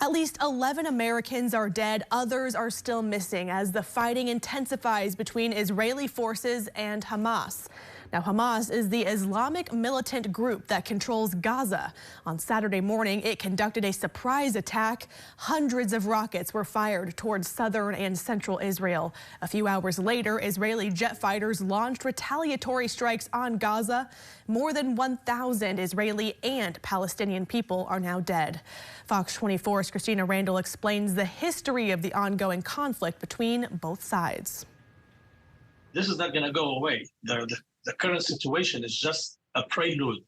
At least 11 Americans are dead. Others are still missing as the fighting intensifies between Israeli forces and Hamas. Now, Hamas is the Islamic militant group that controls Gaza. On Saturday morning, it conducted a surprise attack. Hundreds of rockets were fired towards southern and central Israel. A few hours later, Israeli jet fighters launched retaliatory strikes on Gaza. More than 1,000 Israeli and Palestinian people are now dead. Fox 24's Christina Randall explains the history of the ongoing conflict between both sides. This is not going to go away. The current situation is just a prelude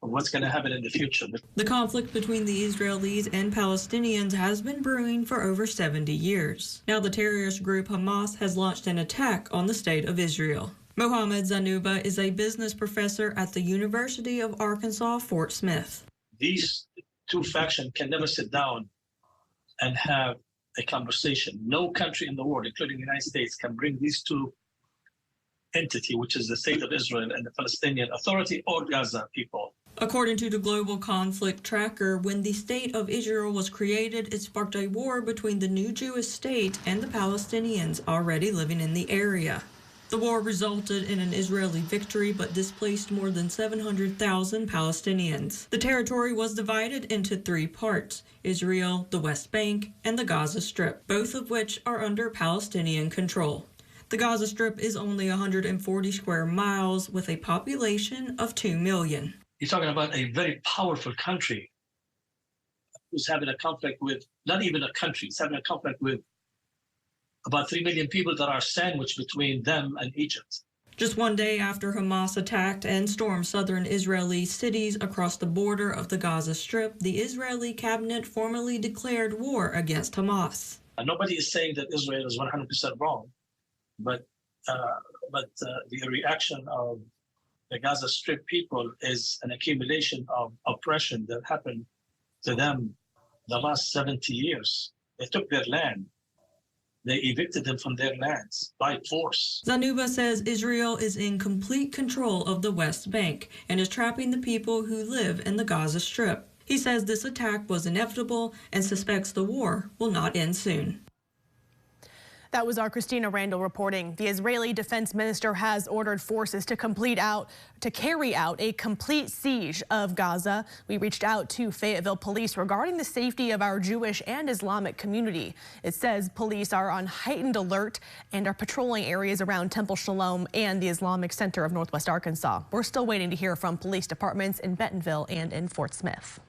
of what's going to happen in the future. The conflict between the Israelis and Palestinians has been brewing for over 70 years. Now the terrorist group Hamas has launched an attack on the state of Israel. Mohammed Zanuba is a business professor at the University of Arkansas, Fort Smith. These two factions can never sit down and have a conversation. No country in the world, including the United States, can bring these two entity, which is the state of Israel and the Palestinian Authority or Gaza people. According to the Global Conflict Tracker, when the state of Israel was created, it sparked a war between the new Jewish state and the Palestinians already living in the area. The war resulted in an Israeli victory but displaced more than 700,000 Palestinians. The territory was divided into three parts: Israel, the West Bank, and the Gaza Strip, both of which are under Palestinian control. The Gaza Strip is only 140 square miles with a population of 2 million. You're talking about a very powerful country who's having a conflict with, not even a country, it's having a conflict with about 3 million people that are sandwiched between them and Egypt. Just one day after Hamas attacked and stormed southern Israeli cities across the border of the Gaza Strip, the Israeli cabinet formally declared war against Hamas. Nobody is saying that Israel is 100% wrong. But the reaction of the Gaza Strip people is an accumulation of oppression that happened to them the last 70 years. They took their land. They evicted them from their lands by force. Zanuba says Israel is in complete control of the West Bank and is trapping the people who live in the Gaza Strip. He says this attack was inevitable and suspects the war will not end soon. That was our Christina Randall reporting. The Israeli defense minister has ordered forces to carry out a complete siege of Gaza. We reached out to Fayetteville police regarding the safety of our Jewish and Islamic community. It says police are on heightened alert and are patrolling areas around Temple Shalom and the Islamic Center of Northwest Arkansas. We're still waiting to hear from police departments in Bentonville and in Fort Smith.